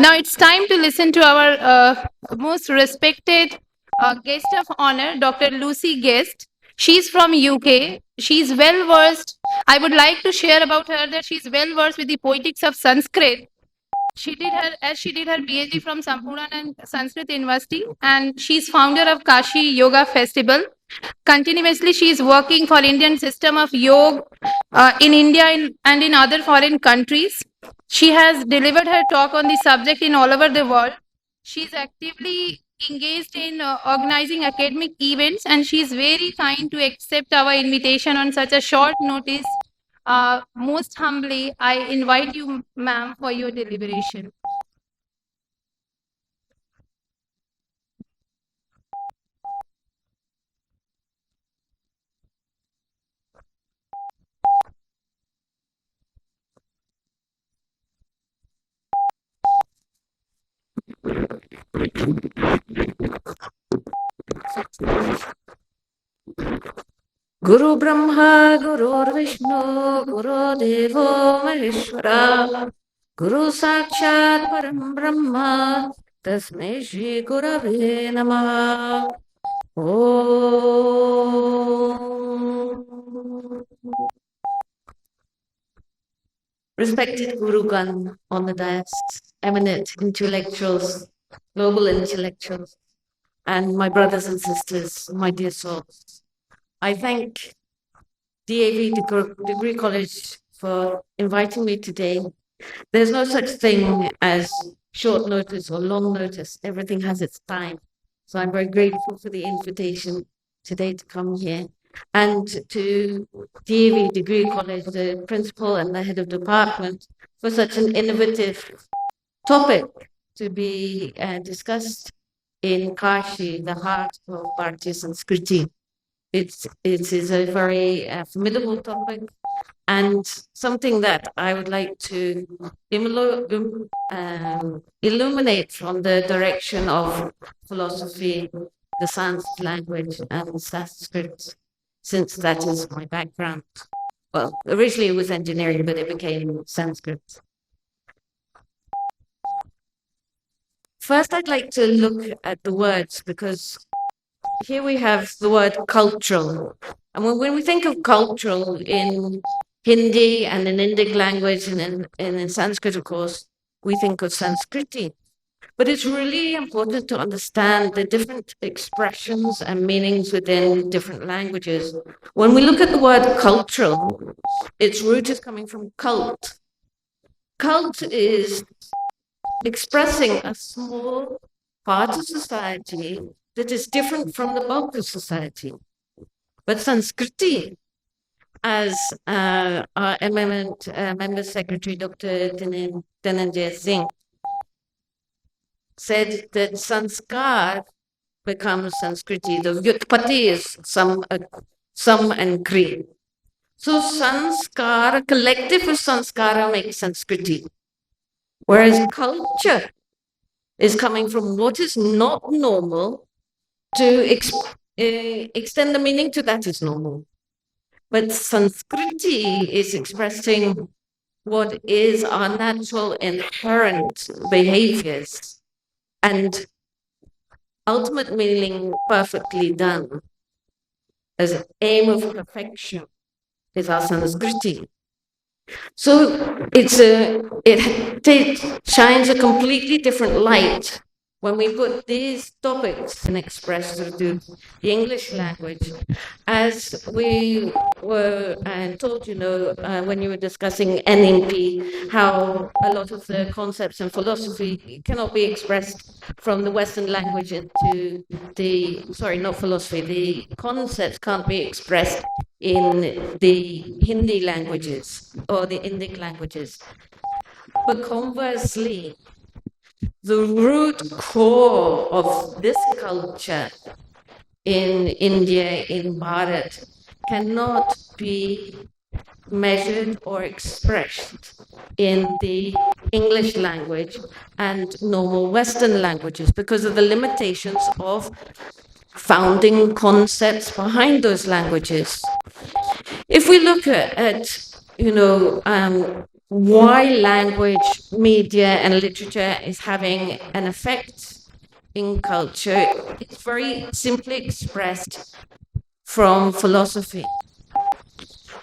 Now it's time to listen to our most respected guest of honor, Dr. Lucy Guest. She's from UK. She's well versed. I would like to share about her that she's well versed with the poetics of Sanskrit. She did her PhD from Sampurnanand Sanskrit University, and she's founder of Kashi Yoga Festival. Continuously, she is working for Indian system of yoga in India and in other foreign countries. She has delivered her talk on the subject in all over the world. She is actively engaged in organizing academic events, and she is very kind to accept our invitation on such a short notice. Most humbly, I invite you, ma'am, for your deliberation. Guru Brahma, Guru Vishnu, Guru Devo Maheshwara, Guru Sakshat Param Brahma, Tasmai Shri Gurave Namaha. Om. Respected Gurugan on the dais, eminent intellectuals, global intellectuals, and my brothers and sisters, my dear souls. I thank DAV Degree College for inviting me today. There's no such thing as short notice or long notice. Everything has its time. So I'm very grateful for the invitation today to come here and to DAV Degree College, the principal and the head of department, for such an innovative topic to be discussed in Kashi, the heart of Bharatiya Sanskriti. It is a very formidable topic and something that I would like to illuminate from the direction of philosophy, the Sanskrit language, and Sanskrit, since that is my background. Well, originally it was engineering, but it became Sanskrit. First, I'd like to look at the words because here we have the word cultural. And when we think of cultural in Hindi and in Indic language and in Sanskrit, of course, we think of Sanskriti. But it's really important to understand the different expressions and meanings within different languages. When we look at the word cultural, its root is coming from cult. Cult is expressing a small part of society that is different from the bulk of society. But Sanskriti, as our eminent member secretary, Dr. Dhananjay Singh, said that Sanskar becomes Sanskriti. The Vyutpati is some and Kri. So Sanskar, a collective of Sanskara makes Sanskriti. Whereas culture is coming from what is not normal to extend the meaning to that is normal. But Sanskriti is expressing what is our natural inherent behaviors and ultimate meaning perfectly done as an aim of perfection is our Sanskriti. So it shines a completely different light when we put these topics and express through the English language. As we were told, when you were discussing NMP, how a lot of the concepts and philosophy cannot be expressed from the Western language into not philosophy, the concepts can't be expressed in the Hindi languages or the Indic languages. But conversely, the root core of this culture in India, in Bharat, cannot be measured or expressed in the English language and normal Western languages because of the limitations of founding concepts behind those languages. If we look at why language, media, and literature is having an effect in culture. It's very simply expressed from philosophy.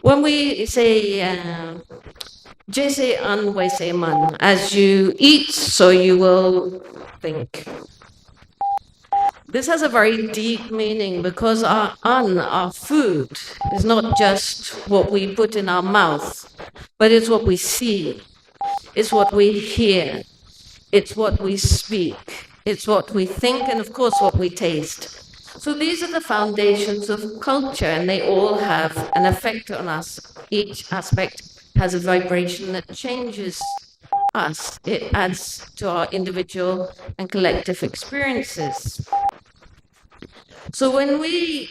When we say, Jese an wese man, as you eat, so you will think. This has a very deep meaning because our food, is not just what we put in our mouth, but it's what we see, it's what we hear, it's what we speak, it's what we think, and of course, what we taste. So these are the foundations of culture, and they all have an effect on us. Each aspect has a vibration that changes us, it adds to our individual and collective experiences. So when we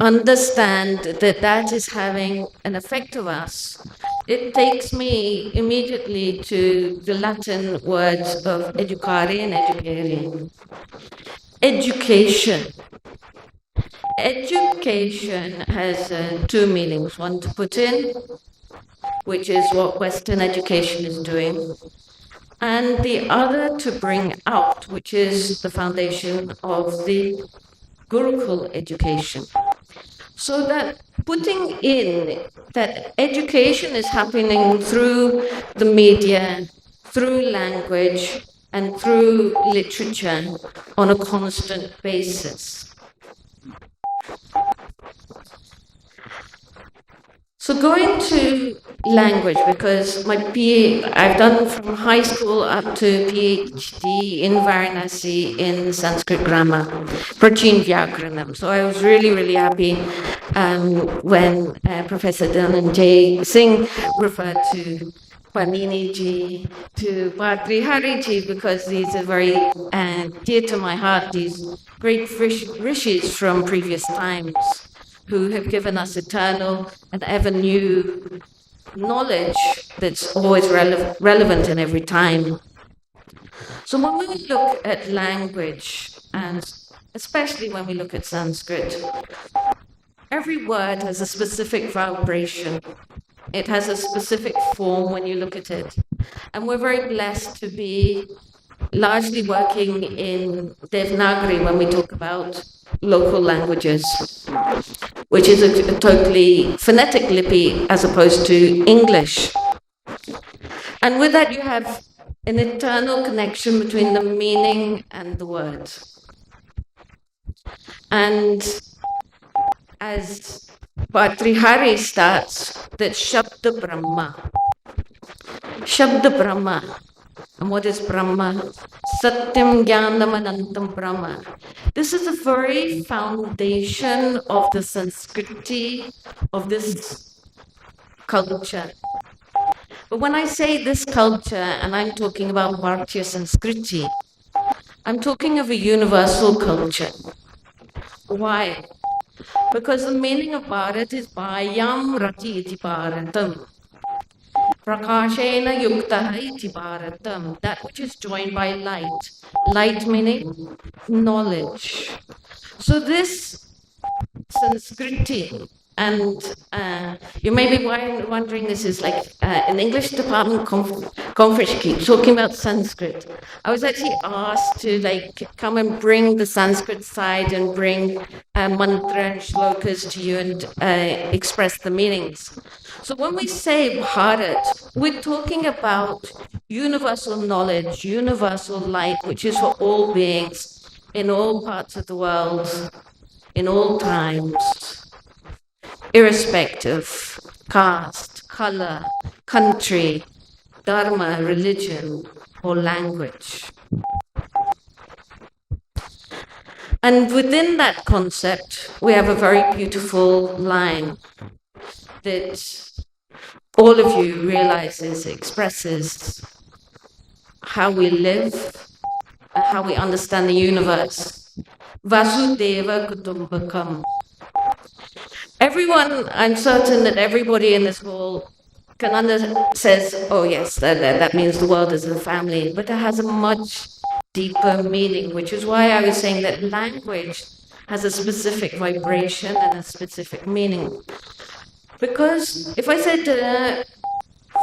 understand that that is having an effect on us, it takes me immediately to the Latin words of educare and educare. Education. Education has two meanings. One, to put in, which is what Western education is doing, and the other, to bring out, which is the foundation of the Gurukul education. So that putting in that education is happening through the media, through language, and through literature on a constant basis. So going to language, because my I've done from high school up to PhD in Varanasi in Sanskrit grammar, Prachin Vyakaranam. So I was really, really happy when Professor Dhananjay Singh referred to Panini ji, to Bhartrihari ji, because these are very dear to my heart, these great rishis from previous times, who have given us eternal and ever new knowledge that's always relevant in every time. So when we look at language, and especially when we look at Sanskrit, every word has a specific vibration. It has a specific form when you look at it. And we're very blessed to be largely working in Devanagari when we talk about local languages, which is a totally phonetic lipi as opposed to English. And with that, you have an eternal connection between the meaning and the word. And as Bhartrihari starts, that Shabda Brahma. Shabda Brahma. And what is Brahma? Satyam Jnanam Anantam Brahma. This is the very foundation of the Sanskriti, of this culture. But when I say this culture, and I'm talking about Bharatiya Sanskriti, I'm talking of a universal culture. Why? Because the meaning of Bharat is Bhayam Rati iti Bharatam. Prakashena yukta iti Bharatam. That which is joined by light. Light meaning knowledge. So this Sanskriti, and you may be wondering, this is like an English department conference keep talking about Sanskrit. I was actually asked to come and bring the Sanskrit side and bring mantra and shlokas to you and express the meanings. So when we say Bharat, we're talking about universal knowledge, universal light, which is for all beings in all parts of the world, in all times, irrespective caste, color, country, dharma, religion, or language. And within that concept, we have a very beautiful line that all of you realizes, expresses how we live, and how we understand the universe. Vasudeva Kutumbakam. Everyone, I'm certain that everybody in this hall says, oh yes, that means the world is a family, but it has a much deeper meaning, which is why I was saying that language has a specific vibration and a specific meaning. Because if I said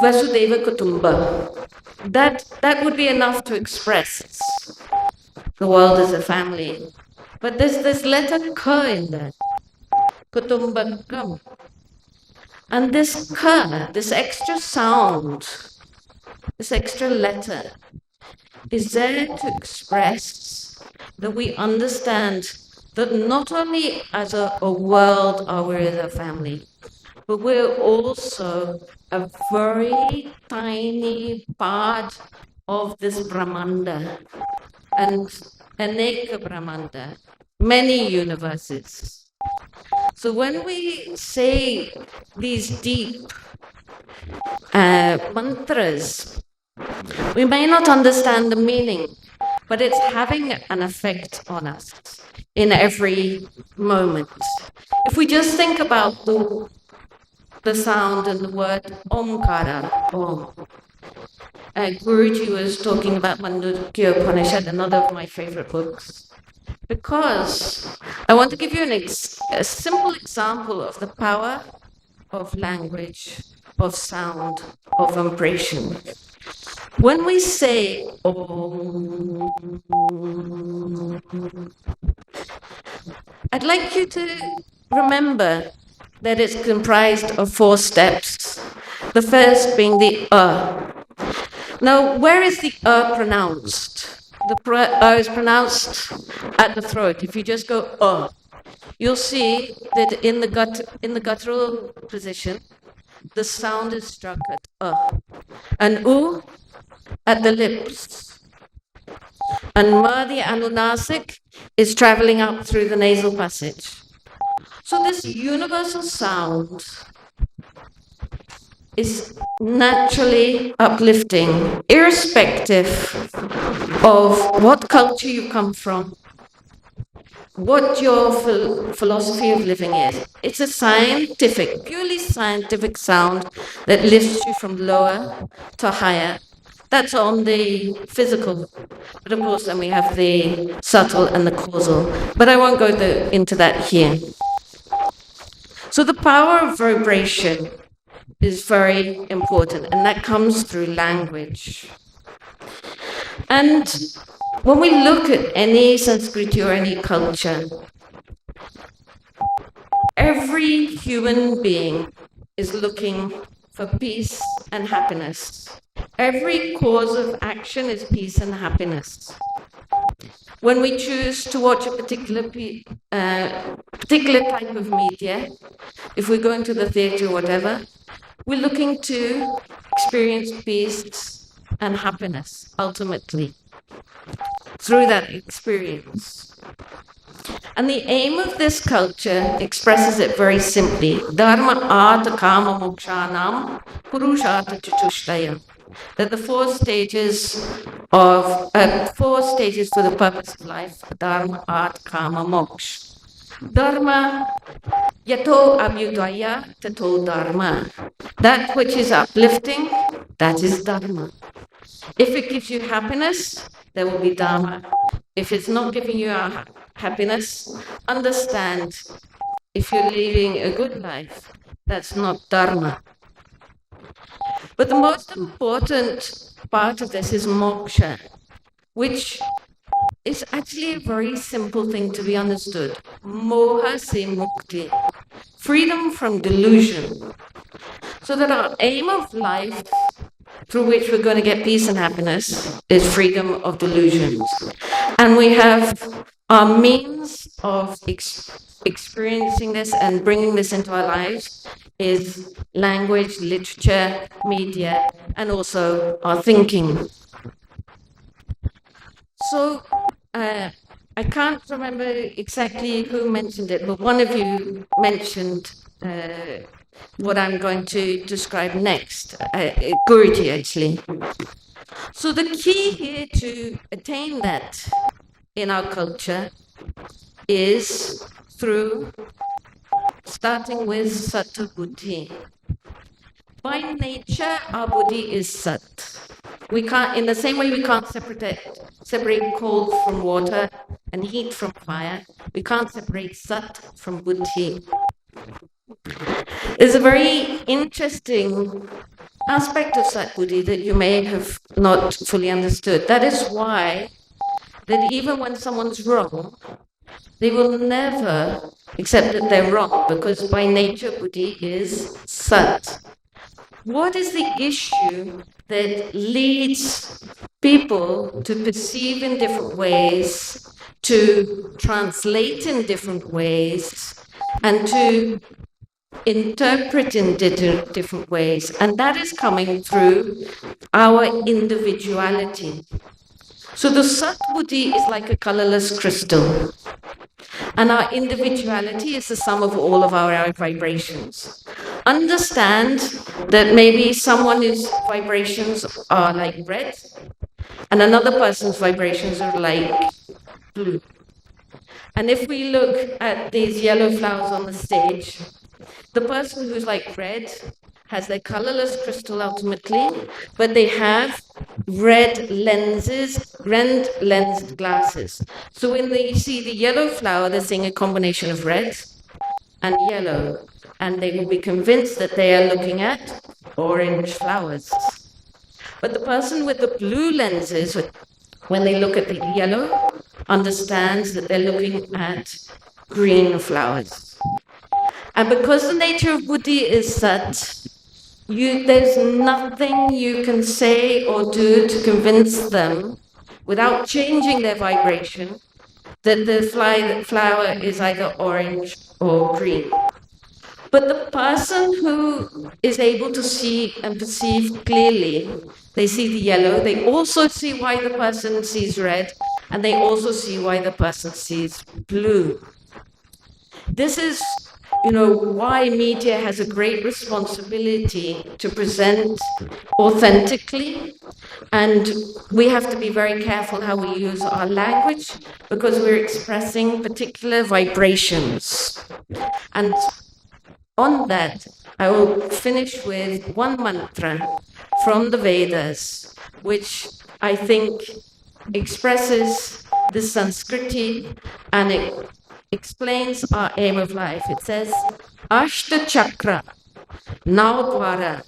Vasudeva Kutumba, that would be enough to express the world as a family. But there's this letter K in there, Kutumbakam. And this K, this extra sound, this extra letter, is there to express that we understand that not only as a world are we as a family, but we're also a very tiny part of this Brahmanda and Aneka Brahmanda, many universes. So when we say these deep mantras, we may not understand the meaning, but it's having an effect on us in every moment. If we just think about the sound and the word Omkara, Om. Guruji was talking about Mandukya Upanishad, another of my favorite books, because I want to give you a simple example of the power of language, of sound, of vibration. When we say Om, I'd like you to remember that it's comprised of 4 steps. The first being the Now, where is the pronounced? The is pronounced at the throat. If you just go you'll see that in the guttural position, the sound is struck at and u at the lips. And ma, the anunasik, is traveling up through the nasal passage. So this universal sound is naturally uplifting, irrespective of what culture you come from, what your philosophy of living is. It's a purely scientific sound that lifts you from lower to higher. That's on the physical. But of course, then we have the subtle and the causal. But I won't go into that here. So the power of vibration is very important, and that comes through language. And when we look at any Sanskriti or any culture, every human being is looking for peace and happiness. Every cause of action is peace and happiness. When we choose to watch a particular type of media, if we go into the theatre or whatever, we're looking to experience peace and happiness, ultimately, through that experience. And the aim of this culture expresses it very simply. Dharma artha kama mokshanam purushartha chatushtayam. That the 4 stages for the purpose of life, dharma, artha, kama, moksha. Dharma, yato abhyudaya tato dharma. That which is uplifting, that is dharma. If it gives you happiness, there will be dharma. If it's not giving you happiness, understand, if you're living a good life, that's not dharma. But the most important part of this is moksha, which is actually a very simple thing to be understood. Moha se mukti, freedom from delusion. So that our aim of life, through which we're going to get peace and happiness, is freedom of delusions. And we have our means of experiencing this and bringing this into our lives is language, literature, media, and also our thinking. So I can't remember exactly who mentioned it, but one of you mentioned what I'm going to describe next, Guruji actually. So the key here to attain that in our culture is through starting with Sattva Buddhi. By nature, our buddhi is Sat. We can't, in the same way we can't separate cold from water and heat from fire, we can't separate Sat from Buddhi. There's a very interesting aspect of Satbuddhi that you may have not fully understood. That is why that even when someone's wrong, they will never accept that they're wrong, because by nature Buddhi is Sat. What is the issue that leads people to perceive in different ways, to translate in different ways, and to interpret in different ways? And that is coming through our individuality. So the Sat Buddhi is like a colorless crystal. And our individuality is the sum of all of our vibrations. Understand that maybe someone's vibrations are like red, and another person's vibrations are like blue. And if we look at these yellow flowers on the stage, the person who's like red has their colorless crystal ultimately, but they have red lenses, red lensed glasses. So when they see the yellow flower, they're seeing a combination of red and yellow, and they will be convinced that they are looking at orange flowers. But the person with the blue lenses, when they look at the yellow, understands that they're looking at green flowers. And because the nature of Buddhi is that there's nothing you can say or do to convince them without changing their vibration that the flower is either orange or green. But the person who is able to see and perceive clearly, they see the yellow, they also see why the person sees red, and they also see why the person sees blue. This is, why media has a great responsibility to present authentically, and we have to be very careful how we use our language, because we're expressing particular vibrations. And on that, I will finish with one mantra from the Vedas, which I think expresses the Sanskriti, and it explains our aim of life. It says, Ashta Chakra, Navdvara,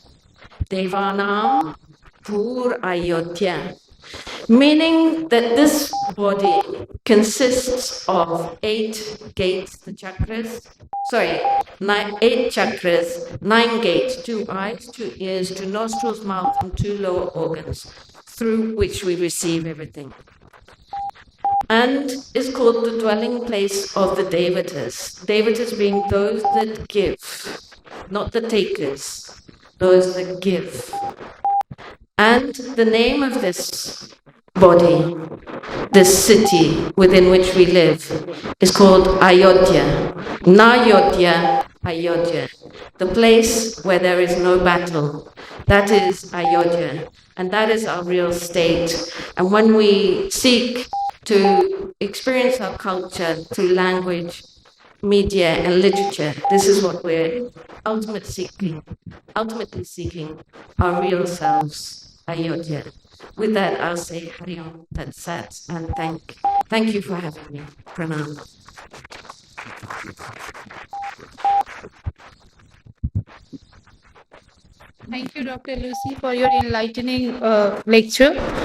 Devanam, Pur Ayodhya. Meaning that this body consists of 8 gates, the chakras. Sorry, 8 chakras, 9 gates, 2 eyes, 2 ears, 2 nostrils, mouth, and 2 lower organs, through which we receive everything. And is called the dwelling place of the Devatas. Devatas being those that give, not the takers, those that give. And the name of this body, this city within which we live, is called Ayodhya. Nayodhya, Ayodhya. The place where there is no battle. That is Ayodhya. And that is our real state. And when we seek to experience our culture through language, media, and literature, this is what we're ultimately seeking our real selves, Ayodhya. With that, I'll say Hari Om Tat Sat, and thank you for having me. Pranam. Thank you, Dr. Lucy, for your enlightening lecture.